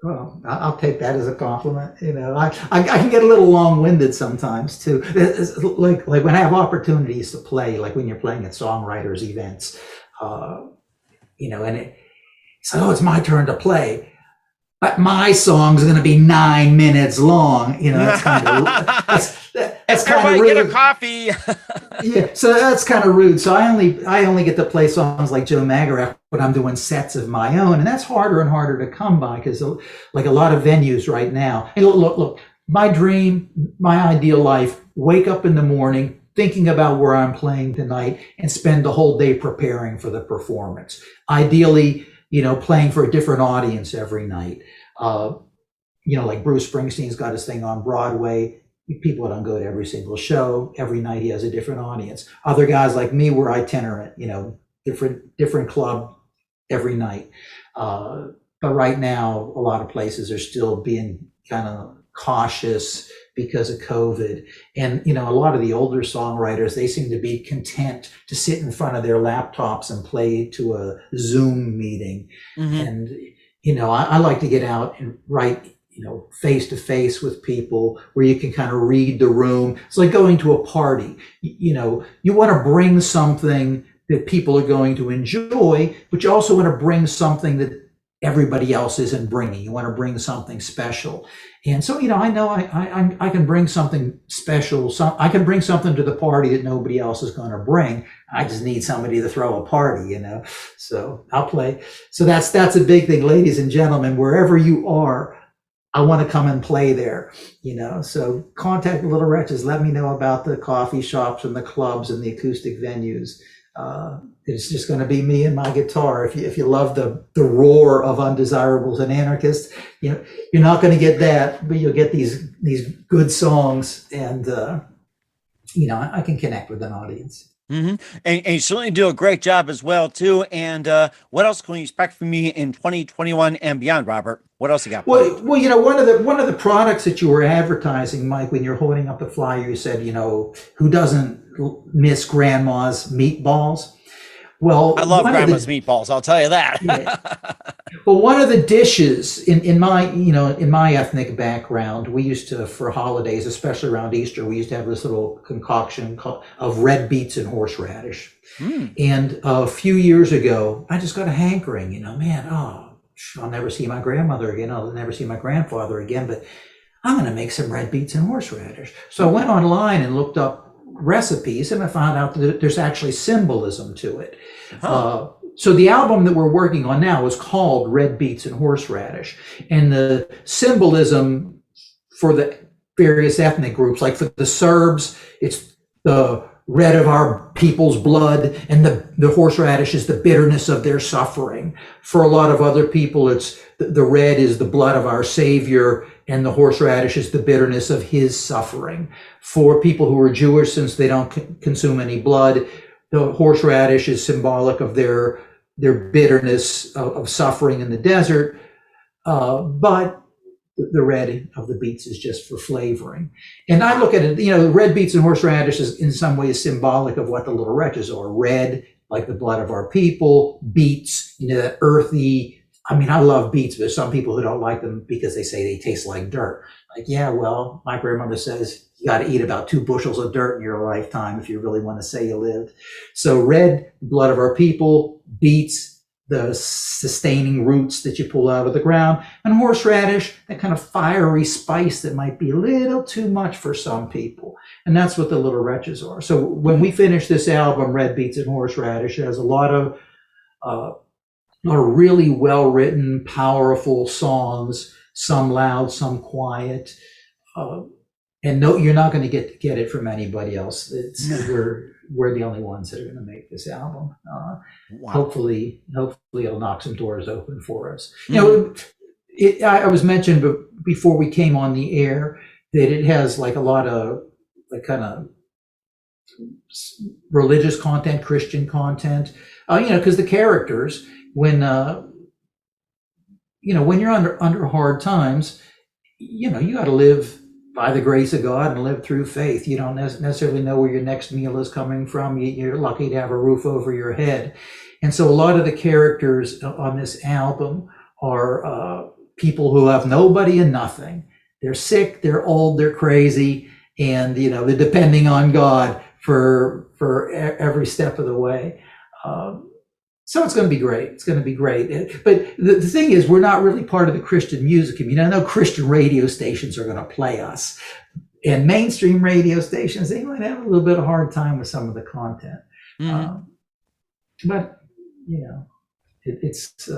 Well, I'll take that as a compliment. You know, I can get a little long-winded sometimes too. It's like when I have opportunities to play, like when you're playing at songwriters events, you know, and it's like, oh, it's my turn to play. But my song's going to be 9 minutes long. You know, that's kind of that's kind of rude. Get a coffee. Yeah, so that's kind of rude. So I only get to play songs like Joe Magarac when I'm doing sets of my own, and that's harder and harder to come by because, like a lot of venues right now. And look, my dream, my ideal life, wake up in the morning thinking about where I'm playing tonight and spend the whole day preparing for the performance. Ideally, playing for a different audience every night. Like Bruce Springsteen's got his thing on Broadway. People don't go to every single show. Every night he has a different audience. Other guys like me were itinerant, different club every night. But right now, a lot of places are still being kind of cautious because of COVID. And, a lot of the older songwriters, they seem to be content to sit in front of their laptops and play to a Zoom meeting. And, I like to get out and write, face to face with people where you can kind of read the room. It's like going to a party. You want to bring something that people are going to enjoy, but you also want to bring something that everybody else isn't bringing. You want to bring something special. And so, I know I can bring something special. I can bring something to the party that nobody else is going to bring. I just need somebody to throw a party, so I'll play. So that's a big thing, ladies and gentlemen, wherever you are, I want to come and play there, so contact the Little Wretches. Let me know about the coffee shops and the clubs and the acoustic venues. It's just going to be me and my guitar. If you love the roar of Undesirables and Anarchists, you're not going to get that, but you'll get these good songs, and I can connect with an audience. And you certainly do a great job as well too. And what else can we expect from me in 2021 and beyond, Robert? What else you got? Well, one of the products that you were advertising, Mike, when you're holding up the flyer, you said, who doesn't miss grandma's meatballs? Well, I love grandma's meatballs. I'll tell you that. Yeah. Well, one of the dishes in my ethnic background, we used to, for holidays, especially around Easter, we used to have this little concoction of red beets and horseradish. And a few years ago, I just got a hankering, I'll never see my grandmother again. I'll never see my grandfather again, but I'm going to make some red beets and horseradish. So I went online and looked up recipes, and I found out that there's actually symbolism to it. So the album that we're working on now is called Red Beets and Horseradish. And the symbolism for the various ethnic groups, like for the Serbs, it's the red of our people's blood, and the horseradish is the bitterness of their suffering. For a lot of other people, it's the red is the blood of our Savior, and the horseradish is the bitterness of his suffering. For people who are Jewish, since they don't consume any blood, the horseradish is symbolic of their bitterness of suffering in the desert, but the red of the beets is just for flavoring. And I look at it, red beets and horseradish is in some ways symbolic of what the Little Wretches are. Red, like the blood of our people. Beets, that earthy. I mean, I love beets, but there's some people who don't like them because they say they taste like dirt. Like, yeah, well, my grandmother says you got to eat about 2 bushels of dirt in your lifetime if you really want to say you lived. So red, blood of our people. Beets, the sustaining roots that you pull out of the ground, and horseradish, that kind of fiery spice that might be a little too much for some people. And that's what the Little Wretches are. So when we finish this album, Red Beets and Horseradish, it has a lot of really well-written, powerful songs, some loud, some quiet. And no, you're not going to get it from anybody else. We're the only ones that are going to make this album. Wow. Hopefully it'll knock some doors open for us. I was mentioned before we came on the air that it has like a lot of like kind of religious content, Christian content. Because the characters, when you're under hard times, you got to live by the grace of God and live through faith. You don't necessarily know where your next meal is coming from. You're lucky to have a roof over your head. And so a lot of the characters on this album are people who have nobody and nothing. They're sick, they're old, they're crazy, and they're depending on God for every step of the way. So it's going to be great. It's going to be great. But the thing is, we're not really part of the Christian music community. I know Christian radio stations are going to play us. And mainstream radio stations, they might have a little bit of a hard time with some of the content. But, it's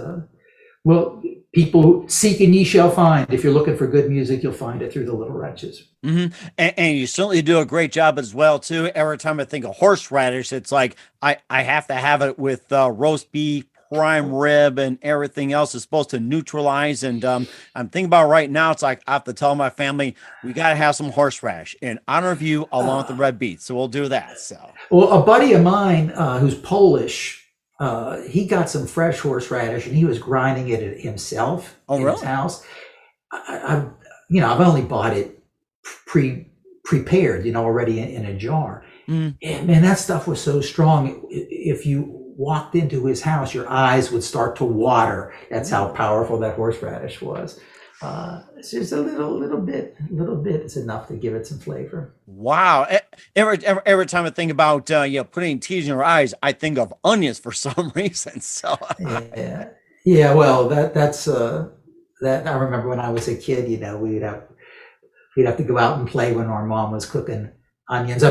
Well, people seek and ye shall find. If you're looking for good music, you'll find it through the Little Wretches. And you certainly do a great job as well too. Every time I think of horseradish, it's like I have to have it with roast beef, prime rib, and everything else is supposed to neutralize. And I'm thinking about right now, it's like I have to tell my family we got to have some horseradish in honor of you, along with the red beets. So we'll do that. So, well, a buddy of mine who's Polish, he got some fresh horseradish and he was grinding it himself in his house. I've only bought it prepared, already in a jar. And man, that stuff was so strong. If you walked into his house, your eyes would start to water. That's how powerful that horseradish was. It's just a little bit is enough to give it some flavor. Wow. Every time I think about, putting tears in your eyes, I think of onions for some reason. So yeah. Well, that's that I remember when I was a kid, we'd have to go out and play when our mom was cooking onions.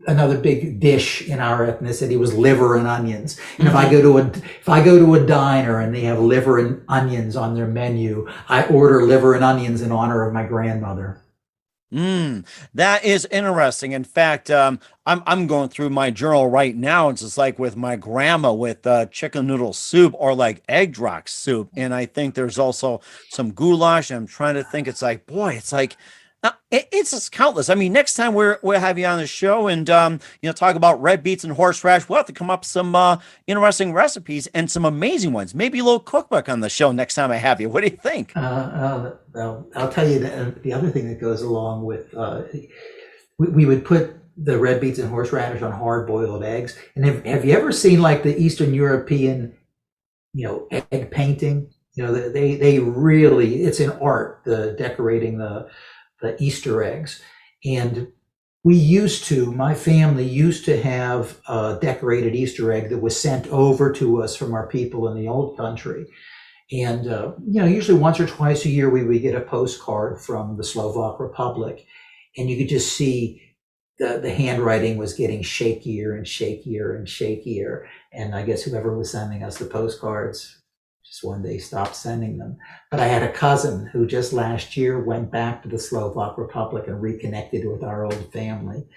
Another big dish in our ethnicity was liver and onions. And if I go to a diner and they have liver and onions on their menu, I order liver and onions in honor of my grandmother. That is interesting. In fact, I'm going through my journal right now. It's just like with my grandma with chicken noodle soup or like egg rock soup. And I think there's also some goulash. I'm trying to think. It's like, boy, it's like, it's just countless. I mean, next time we'll have you on the show and, talk about red beets and horseradish. We'll have to come up with some interesting recipes and some amazing ones. Maybe a little cookbook on the show next time I have you. What do you think? Well, I'll tell you the other thing that goes along with, we would put the red beets and horseradish on hard-boiled eggs. And have you ever seen like the Eastern European, egg painting? They really, it's an art, the decorating the Easter eggs. And my family used to have a decorated Easter egg that was sent over to us from our people in the old country. And, usually once or twice a year, we would get a postcard from the Slovak Republic. And you could just see the handwriting was getting shakier and shakier and shakier. And I guess whoever was sending us the postcards just one day stopped sending them. But I had a cousin who just last year went back to the Slovak Republic and reconnected with our old family.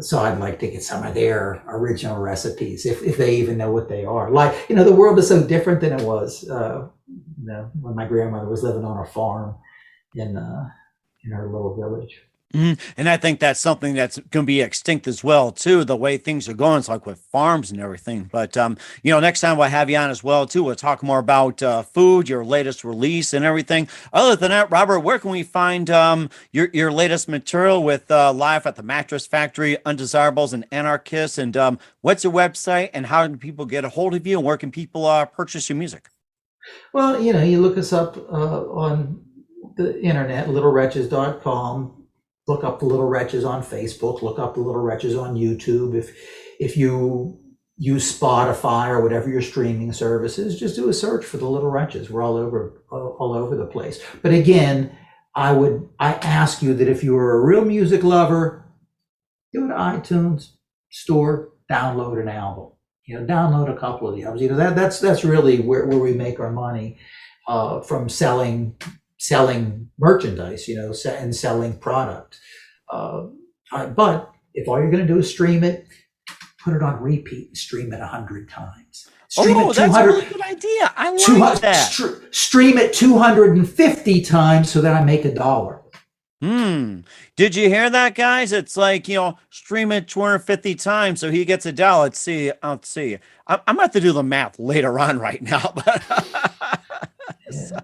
So I'd like to get some of their original recipes, if they even know what they are. Like, the world is so different than it was, when my grandmother was living on a farm in her little village. And I think that's something that's going to be extinct as well, too, the way things are going. It's like with farms and everything. But, next time we'll have you on as well, too. We'll talk more about food, your latest release and everything. Other than that, Robert, where can we find your latest material with Live at the Mattress Factory, Undesirables and Anarchists? And what's your website and how can people get a hold of you and where can people purchase your music? Well, you look us up on the internet, littlewretches.com. Look up the Little Wretches on Facebook. Look up the Little Wretches on YouTube. If you use Spotify or whatever your streaming service is, just do a search for the Little Wretches. We're all over the place. But again, I ask you that if you are a real music lover, go to iTunes store, download an album. Download a couple of the albums. That's really where we make our money from selling merchandise, and selling product. But if all you're going to do is stream it, put it on repeat and stream it 100 times. Stream it 200, that's a really good idea. I like that. Stream it 250 times so that I make $1. Did you hear that, guys? It's like, stream it 250 times so he gets $1. Let's see. I'm going to have to do the math later on right now. But yeah.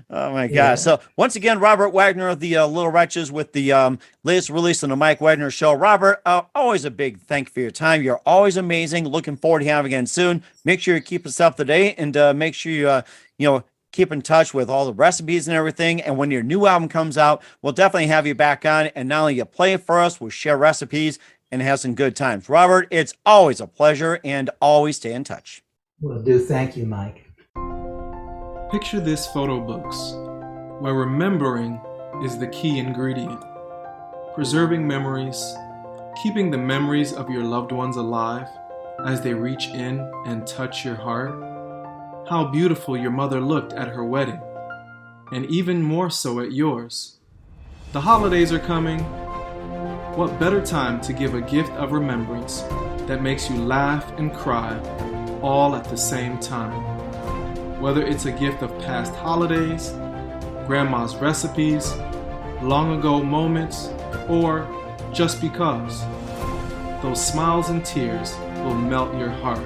Oh my gosh. So once again, Robert Wagner of the Little Wretches with the latest release on the Mike Wagner Show. Robert, always a big thank you for your time. You're always amazing. Looking forward to having you again soon. Make sure you keep us up to date and make sure you keep in touch with all the recipes and everything. And when your new album comes out, we'll definitely have you back on. And not only you play it for us, we'll share recipes and have some good times. Robert, it's always a pleasure and always stay in touch. Will do. Thank you, Mike. Picture this photo books, where remembering is the key ingredient. Preserving memories, keeping the memories of your loved ones alive as they reach in and touch your heart. how beautiful your mother looked at her wedding, and even more so at yours. The holidays are coming. What better time to give a gift of remembrance that makes you laugh and cry all at the same time? Whether it's a gift of past holidays, grandma's recipes, long ago moments, or just because, those smiles and tears will melt your heart.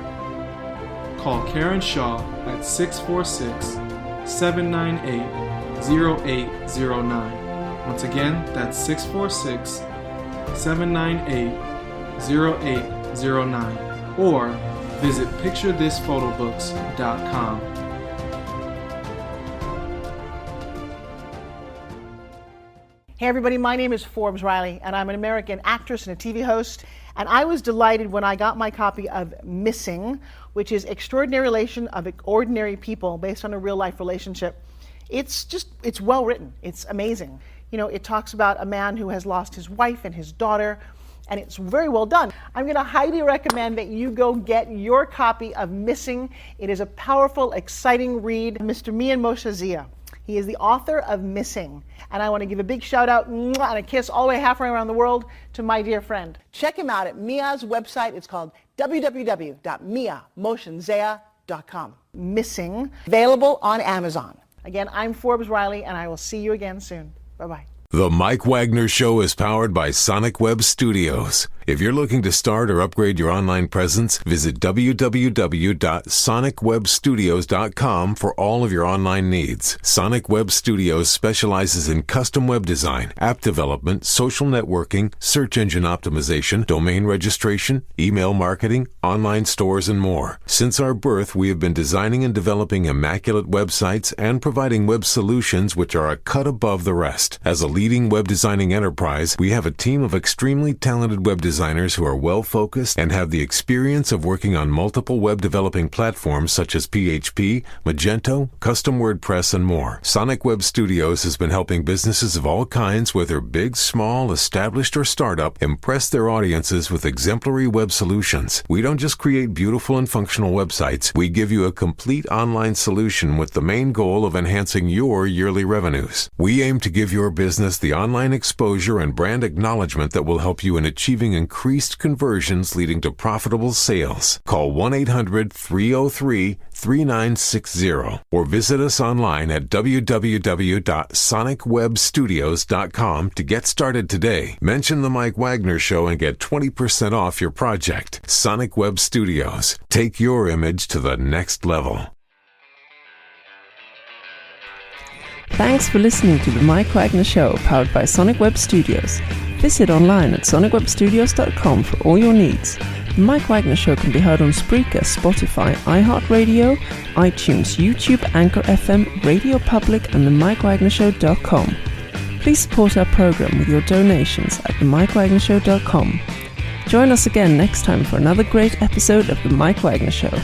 Call Karen Shaw at 646-798-0809. Once again, that's 646-798-0809. Or visit picturethisphotoBooks.com. Hey everybody, my name is Forbes Riley, and I'm an American actress and a TV host. And I was delighted when I got my copy of Missing, which is Extraordinary Relation of Ordinary People based on a real life relationship. It's well written. It's amazing. You know, it talks about a man who has lost his wife and his daughter, and it's very well done. I'm going to highly recommend that you go get your copy of Missing. It is a powerful, exciting read. Mr. Mian Moshe Zia. He is the author of Missing. And I want to give a big shout out and a kiss all the way halfway around the world to my dear friend. Check him out at Mia's website. It's called www.miamotionzea.com. Missing, available on Amazon. Again, I'm Forbes Riley, and I will see you again soon. Bye-bye. The Mike Wagner Show is powered by Sonic Web Studios. If you're looking to start or upgrade your online presence, visit www.sonicwebstudios.com for all of your online needs. Sonic Web Studios specializes in custom web design, app development, social networking, search engine optimization, domain registration, email marketing, online stores, and more. Since our birth, we have been designing and developing immaculate websites and providing web solutions which are a cut above the rest. As a leading web designing enterprise, we have a team of extremely talented web designers who are well-focused and have the experience of working on multiple web developing platforms such as PHP, Magento, Custom WordPress, and more. Sonic Web Studios has been helping businesses of all kinds, whether big, small, established, or startup, impress their audiences with exemplary web solutions. We don't just create beautiful and functional websites. We give you a complete online solution with the main goal of enhancing your yearly revenues. We aim to give your business the online exposure and brand acknowledgement that will help you in achieving increased conversions leading to profitable sales. Call 1-800-303-3960 or visit us online at www.sonicwebstudios.com to get started today. Mention the Mike Wagner Show and get 20% off your project. Sonic Web Studios. Take your image to the next level. Thanks for listening to the Mike Wagner Show, powered by Sonic Web Studios. Visit online at sonicwebstudios.com for all your needs. The Mike Wagner Show can be heard on Spreaker, Spotify, iHeartradio, iTunes, YouTube, Anchor FM, Radio Public, and themikewagnershow.com. Please support our program with your donations at themikewagnershow.com. Join us again next time for another great episode of The Mike Wagner Show.